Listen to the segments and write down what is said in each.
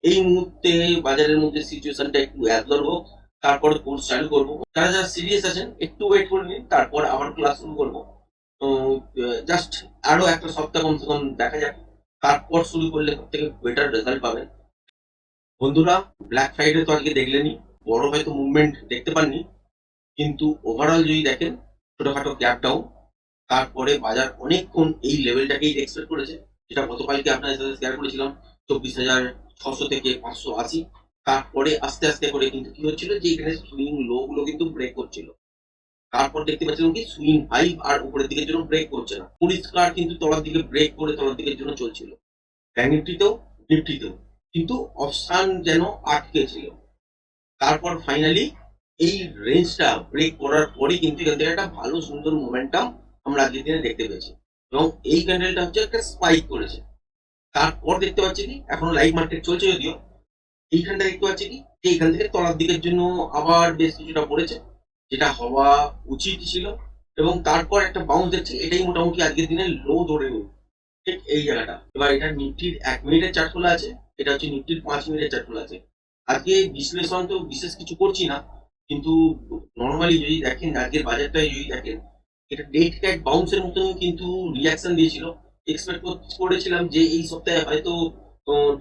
এই মুহূর্তে বাজারের মধ্যে সিচুয়েশনটা একটু অ্যাবজর্ব হোক, তারপরে কোর্স চালু করবো। যারা যারা সিরিয়াস আছেন একটু ওয়েট করে নিন, তারপর আবার ক্লাস শুরু করবো। তো জাস্ট আরো একটা সপ্তাহ কমসে কম দেখা যাক, তারপর শুরু করলে সব থেকে বেটার রেজাল্ট পাবেন। বন্ধুরা, ব্ল্যাক ফ্রাইডে তো আজকে দেখলেনই, বড় হয়তো মুভমেন্ট দেখতে পাননি, কিন্তু ওভারঅল যদি দেখেন ছোটখাটো গ্যাপ ডাউন, তারপরে বাজার অনেকক্ষণ এই লেভেলটাকেই এক্সপেক্ট করেছে, যেটা গতকালকে আপনাদের সাথে শেয়ার করেছিলাম, 24,600 থেকে 580। তারপরে আস্তে আস্তে করে কিন্তু কি হচ্ছিল যে এখানে সুইং লো গুলো কিন্তু ব্রেক করছিল, তারপর দেখতে পাচ্ছিলাম কি সুইং হাই আর উপরের দিকের জন্য ব্রেক করছে না, পরিষ্কার কিন্তু তলার দিকে ব্রেক করে তলার দিকের জন্য চলছিল, ব্যাংক নিফটিতেও নিফটিতেও, কিন্তু অপশান যেন আটকে ছিল। তারপর ফাইনালি এই রেঞ্জটা ব্রেক করার পরে কিন্তু এখান থেকে একটা ভালো সুন্দর মোমেন্টাম আমরা আজকের দিনে দেখতে পেয়েছি, এবং এই ক্যান্ডেলটা হচ্ছে একটা স্পাইক করেছে। তারপর দেখতে পাচ্ছি কি এখনো লাইভ মার্কেট চলছে যদিও, এইখানটা দেখতে পাচ্ছি কি যে এখান থেকে তলার দিকের জন্য আবার বেশ কিছুটা পড়েছে, যেটা হওয়া উচিত ছিল, এবং তারপর একটা বাউন্স দেখছি, এটাই মোটামুটি আজকের দিনে লো ধরে নিই, ঠিক এই জায়গাটা। এবার এটা নিফটির 1 মিনিটের চার্ট খোলা আছে, এটা হচ্ছে নিফটির 5 মিনিটের চার্ট খোলা আছে। আজকে বিশ্লেষণ তো বিশেষ কিছু করছি না, কিন্তু নর্মালি যদি দেখেন আজকের বাজারটা যদি দেখেন, এটা ডেট ক্যাট বাউন্সের মতনই কিন্তু রিয়াকশন দিয়েছিল। এক্সপেক্ট করেছিলাম যে এই সপ্তাহে হয়তো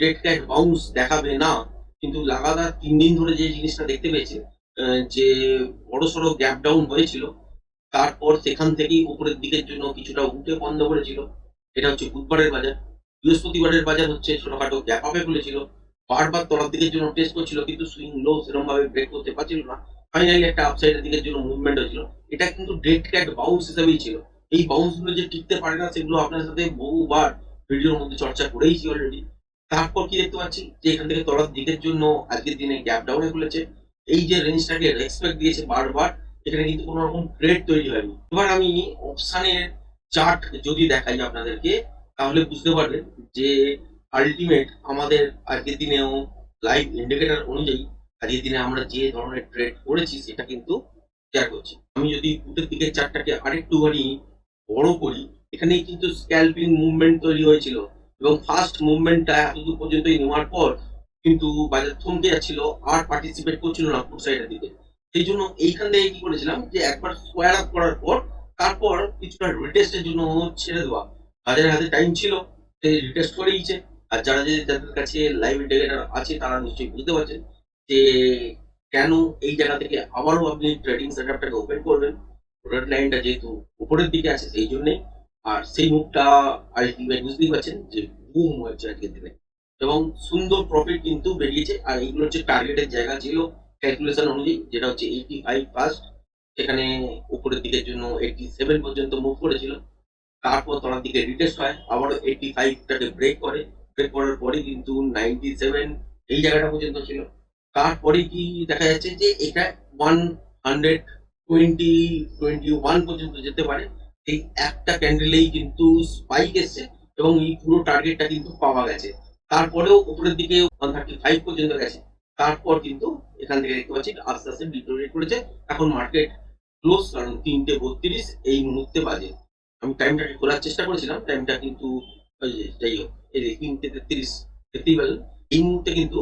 ডেট ক্যাট বাউন্স দেখাবে না, কিন্তু লাগাতার 3 দিন ধরে যে জিনিসটা দেখতে পেয়েছি, যে বড় সড়ো গ্যাপ ডাউন হয়েছিল, তারপর সেখান থেকেই উপরের দিকের জন্য কিছুটা উঠে বন্ধ করেছিল। এটা হচ্ছে বুধবারের বাজার। বৃহস্পতিবারের বাজার হচ্ছে ছোটখাটো গ্যাপ আপে খুলেছিল, বারবার তলার দিকের জন্য টেস্ট করছিল, কিন্তু সুইং লো সেরকম ভাবে ব্রেক করতে পারছিল না। ফাইনালি একটা আপসাইডের দিকের জন্য মুভমেন্ট হয়েছিল, এটা কিন্তু ডেড ক্যাট বাউন্স হিসেবেই ছিল। এই বাউন্স গুলো যে টিকতে পারে না সেগুলো আপনার সাথে বহুবার ভিডিওর মধ্যে চর্চা করেইছি অলরেডি। তারপর কি দেখতে পাচ্ছি যে এখান থেকে তলার দিকের জন্য আজকের দিনে গ্যাপ ডাউনে খুলেছে। এই যে রেঞ্জটাকে রেসপেক্ট দিয়েছে বারবার, এখানে কিন্তু কোনো রকম ট্রেড তৈরি হয়নি। এবার আমি অপশানের চার্ট যদি দেখাই আপনাদেরকে, তাহলে বুঝতে পারবেন যে আলটিমেট আমাদের আজকের দিনেও লাইভ ইন্ডিকেটর অনুযায়ী আজকের দিনে আমরা যে ধরনের ট্রেড করেছি সেটা কিন্তু শেয়ার করছি। আমি যদি পুটের দিকের চার্টটাকে আরেকটুখানি বড় করি, এখানে কিন্তু স্ক্যালপিং মুভমেন্ট তৈরি হয়েছিল, এবং ফার্স্ট মুভমেন্টটা এতদূর পর্যন্তই নেওয়ার পর কিন্তু বাজার থমকে যাচ্ছিল, আর পার্টিসিপেট করছিল না পুট সাইডের দিকে। সেই জন্য এইখান থেকে কি করেছিলাম যে একবার স্কোয়ার আপ করার পর তারপর কিছুটা রিটেস্টের জন্য ছেড়ে দেওয়া। বাজারের হাতে টাইম ছিল, সে রিটেস্ট করেইছে। আর যাদের কাছে লাইভ ইন্ডিকেটর আছে তারা নিশ্চয়ই বুঝতে পারছেন যে কেন এই জায়গা থেকে আবারও আপনি ট্রেডিং সেটআপটাকে ওপেন করবেন। রেড লাইনটা যেহেতু উপরের দিকে আছে সেই জন্যই, আর সেই মুখটা আলটিমেট বুঝতেই পারছেন যে বুম হয়েছে আজকের দিনে, এবং সুন্দর প্রফিট কিন্তু বেরিয়েছে। আর এইগুলো হচ্ছে টার্গেটের জায়গা ছিল ক্যালকুলেশন অনুযায়ী, যেটা হচ্ছে 85 ফার্স্ট, সেখানে উপরের দিকের জন্য 87 পর্যন্ত মুভ করেছিল, তারপর তলার দিকে রিটেস্ট হয়, আবারও 85টাকে ব্রেক করে, ব্রেক করার পরে কিন্তু 97 এই জায়গাটা পর্যন্ত ছিল। তারপরে কি দেখা যাচ্ছে যে এটা 121 পর্যন্ত যেতে পারে, এই একটা ক্যান্ডেলেই কিন্তু স্পাইক এসছে, এবং এই পুরো টার্গেটটা কিন্তু পাওয়া গেছে। তারপরেও উপরের দিকে 135 পর্যন্ত গেছে, তারপর কিন্তু এখান থেকে দেখতে পাচ্ছি আস্তে আস্তে ডিটোরিয়েট করেছে। এখন মার্কেট ক্লোজ, কারণ 3:32 এই মুহূর্তে বাজে। আমি টাইমটাকে খোলার চেষ্টা করেছিলাম, টাইমটা কিন্তু ওই যে যাই হোক, এই যে 3:33 দেখতেই পেলেন। এই মুহূর্তে কিন্তু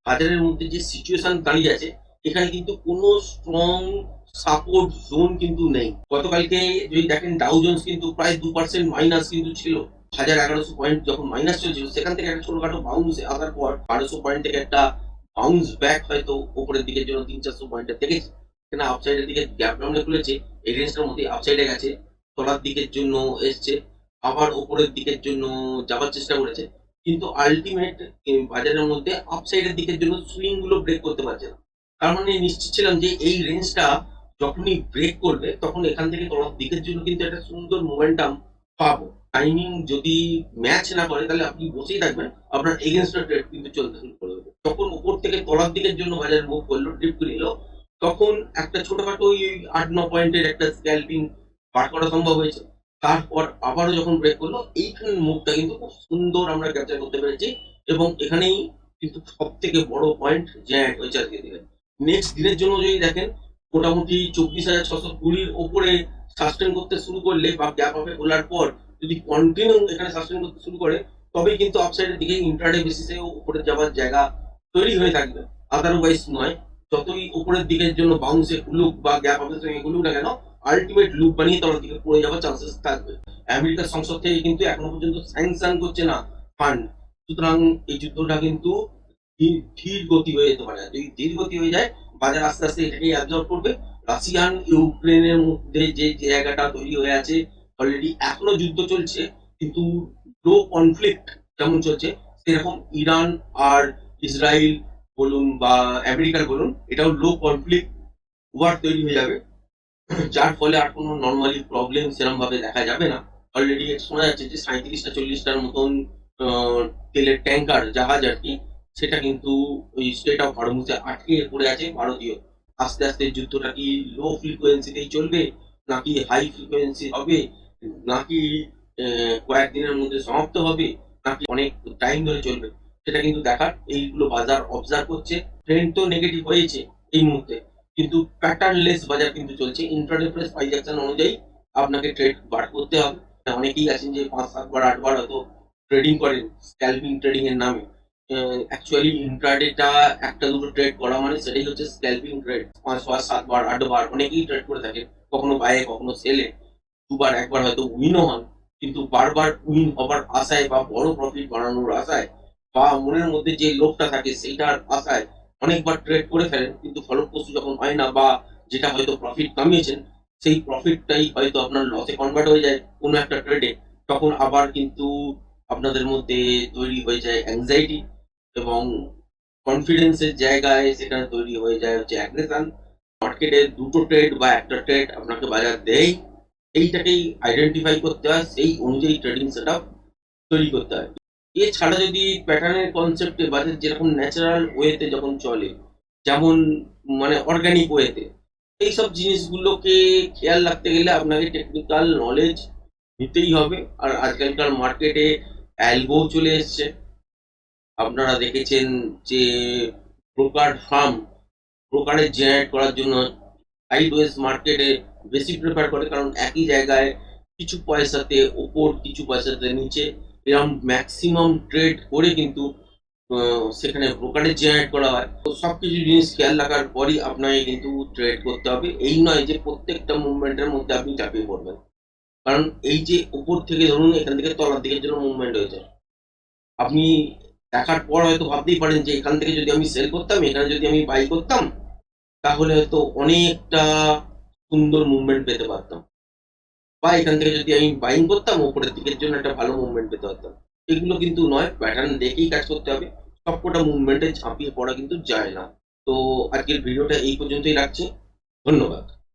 বাজারের মধ্যে যে সিচুয়েশন দাঁড়িয়ে আছে, এখানে কিন্তু কোনো স্ট্রং সাপোর্ট জোন কিন্তু নেই। গতকালকে যদি দেখেন ডাউ জোন্স কিন্তু প্রায় 2% মাইনাস কিন্তু ছিল। 1100 পয়েন্ট যখন মাইনাস চলছিল, সেখান থেকে একটা ছোটখাটো বাউন্স আসার পর 1200 পয়েন্ট থেকে একটা বাউন্স ব্যাক হয়তো উপরের দিকের জন্য 300-400 পয়েন্টের দেখেছি। এখানে আপসাইডের দিকে গ্যাপ ডাউনে খুলেছে, এই রেঞ্জটার মধ্যে আপসাইডে গেছে, তলার দিকের জন্য এসছে, আবার উপরের দিকের জন্য যাবার চেষ্টা করেছে, কিন্তু আলটিমেট বাজারের মধ্যে আপসাইডের দিকের জন্য সুইং গুলো ব্রেক করতে পারছে না। তার মানে নিশ্চিত ছিলাম যে এই রেঞ্জটা যখনই ব্রেক করবে তখন এখান থেকে তলার দিকের জন্য কিন্তু একটা সুন্দর মোমেন্টাম পাবো। টাইমিং যদি ম্যাচ না করে তাহলে আপনি বসেই থাকবেন, আপনার এগেনস্ট ট্রেড কিন্তু চলতে শুরু করে দেবে। তখন উপর থেকে তলার দিকের জন্য বাজার মুভ করলো, ডিপ নিল, তখন একটা ছোটখাটো ওই 8-9 পয়েন্টের একটা স্ক্যালপিং বার করা সম্ভব হয়েছে। তারপর আবারও যখন ব্রেক করলো, এইখানে মুভটা কিন্তু খুব সুন্দর আমরা ক্যাপচার করতে পেরেছি, এবং এখানেই কিন্তু সব থেকে বড় পয়েন্ট জ্যাক হয়েছে আজকে দিনে। নেক্সট দিনের জন্য যদি দেখেন, মোটামুটি 24,620-র ওপরে সাস্টেন করতে শুরু করলে বা গ্যাপ আপে খোলার পর যদি কন্টিনিউ এখানে সাস্টেন করতে শুরু করে, তবেই কিন্তু আপসাইডের দিকে ইন্ট্রাডে বেসিসে উপরে যাওয়ার জায়গা তৈরি হয়ে থাকবে, আদারওয়াইজ নয়। যতই উপরের দিকের জন্য বাউন্সে খুলুক বা গ্যাপ আপের সঙ্গে খুলুক না কেন, আলটিমেট লুপ বানিয়ে তলার দিকে পড়ে যাওয়ার চান্সেস থাকবে। আমেরিকার সংসদ থেকে কিন্তু এখনো পর্যন্ত স্যাংশন করছে না ফান্ড। সুতরাং এই যুদ্ধটা কিন্তু ধীর গতি হয়ে যেতে পারে। যদি ধীর গতি হয়ে যায়, বাজার আস্তে আস্তে এটাকেই অ্যাবজর্ব করবে। রাশিয়ান ইউক্রেনের মধ্যে যে জায়গাটা তৈরি হয়ে আছে, অলরেডি এখনো যুদ্ধ চলছে, কিন্তু লো কনফ্লিক্ট যেমন চলছে, সেরকম ইরান আর ইসরায়েল বলুন বা আমেরিকার বলুন, এটাও লো কনফ্লিক্ট ওয়ার তৈরি হয়ে যাবে, যার ফলে আর কোনো নর্মালি প্রবলেম সেরকম ভাবে দেখা যাবে না। অলরেডি শোনা যাচ্ছে যে 37টা 40টার মতন তেলের ট্যাঙ্কার জাহাজ আর কি, সেটা কিন্তু ওই স্ট্রেট অফ হরমুজে আটকে পড়ে আছে ভারতীয়। আস্তে আস্তে যুদ্ধটা কি লো ফ্রিকোয়েন্সিতেই চলবে, নাকি হাই ফ্রিকোয়েন্সি হবে, নাকি কয়েকদিনের মধ্যে সমাপ্ত হবে, নাকি অনেক টাইম ধরে চলবে, সেটা কিন্তু দেখার। এইগুলো বাজার অবজার্ভ করছে। ট্রেন্ড তো নেগেটিভ হয়েছে এই মুহূর্তে, কিন্তু প্যাটার্নলেস বাজার কিন্তু চলছে। ইন্ট্রাডে প্রাইস অ্যাকশন অনুযায়ী আপনাকে ট্রেড বার করতে হবে। অনেকেই আছেন যে 5 7 বার 8 বার হয়তো ট্রেডিং করেন স্ক্যালপিং ট্রেডিং এর নামে। অ্যাকচুয়ালি ইন্ট্রাডেটা একটা দুটো ট্রেড করা মানে সেটাই হচ্ছে স্ক্যালপিং ট্রেড। 5 বার 7 বার 8 বার অনেকেই ট্রেড করে থাকেন, কখনো বাইরে কখনো সেলে। দুবার একবার হয়তো উইনও হন, কিন্তু বারবার উইন হবার আশায় বা বড় প্রফিট বানানোর আশায় বা মনের মধ্যে যে লোভটা থাকে সেইটার আশায় অনেকবার ট্রেড করে ফেলেন, কিন্তু ফলপ্রসূ যখন হয় না বা যেটা হয়তো প্রফিট কামিয়েছেন সেই প্রফিটটাই হয়তো আপনার লসে কনভার্ট হয়ে যায় কোনো একটা ট্রেডে, তখন আবার কিন্তু আপনাদের মধ্যে তৈরি হয়ে যায় অ্যাংজাইটি এবং কনফিডেন্সের জায়গায় সেখানে তৈরি হয়ে যায় হচ্ছে অ্যাগ্রেশন। মার্কেটে দুটো ট্রেড বা একটা ট্রেড আপনাকে বাজার দেয়, এইটাকেই আইডেন্টিফাই করতে হয়, সেই অনুযায়ী ট্রেডিং সেটআপ তৈরি করতে হয়। এছাড়া যদি প্যাটার্নের কনসেপ্টে বাজার যেরকম ন্যাচারাল ওয়েতে যখন চলে, যেমন মানে অর্গানিক ওয়েতে, এইসব জিনিসগুলোকে খেয়াল রাখতে গেলে আপনাকে টেকনিক্যাল নলেজ নিতেই হবে। আর আজকালকার মার্কেটে অ্যালগো চলে এসছে। আপনারা দেখেছেন যে ব্রোকার ফার্ম ব্রোকারেজ জেনারেট করার জন্য সাইডওয়েজ মার্কেটে বেশি প্রেফার করে, কারণ একই জায়গায় কিছু পয়সাতে ওপর কিছু পয়সাতে নিচে এরকম ম্যাক্সিমাম ট্রেড করে কিন্তু সেখানে ব্রোকারেজ জেনারেট করা হয়। তো সবকিছু জিনিস খেয়াল রাখার পরই আপনাকে কিন্তু ট্রেড করতে হবে। এই নয় যে প্রত্যেকটা মুভমেন্টের মধ্যে আপনি চাপিয়ে পড়বেন, কারণ এই যে উপর থেকে ধরুন এখান থেকে তলার দিকের জন্য মুভমেন্ট হয়েছে, আপনি দেখার পর হয়তো ভাবতেই পারেন যে এখান থেকে যদি আমি সেল করতাম, এখানে যদি আমি বাই করতাম, তাহলে হয়তো অনেকটা সুন্দর মুভমেন্ট পেতে পারতাম, বা এখান থেকে যদি আমি বাইং করতাম উপরের দিকের জন্য একটা ভালো মুভমেন্ট পেতে পারতাম। এগুলো কিন্তু নয়, প্যাটার্ন দেখেই কাজ করতে হবে। সবকটা মুভমেন্টে ঝাঁপিয়ে পড়া কিন্তু যায় না। তো আজকের ভিডিওটা এই পর্যন্তই রাখছি। ধন্যবাদ।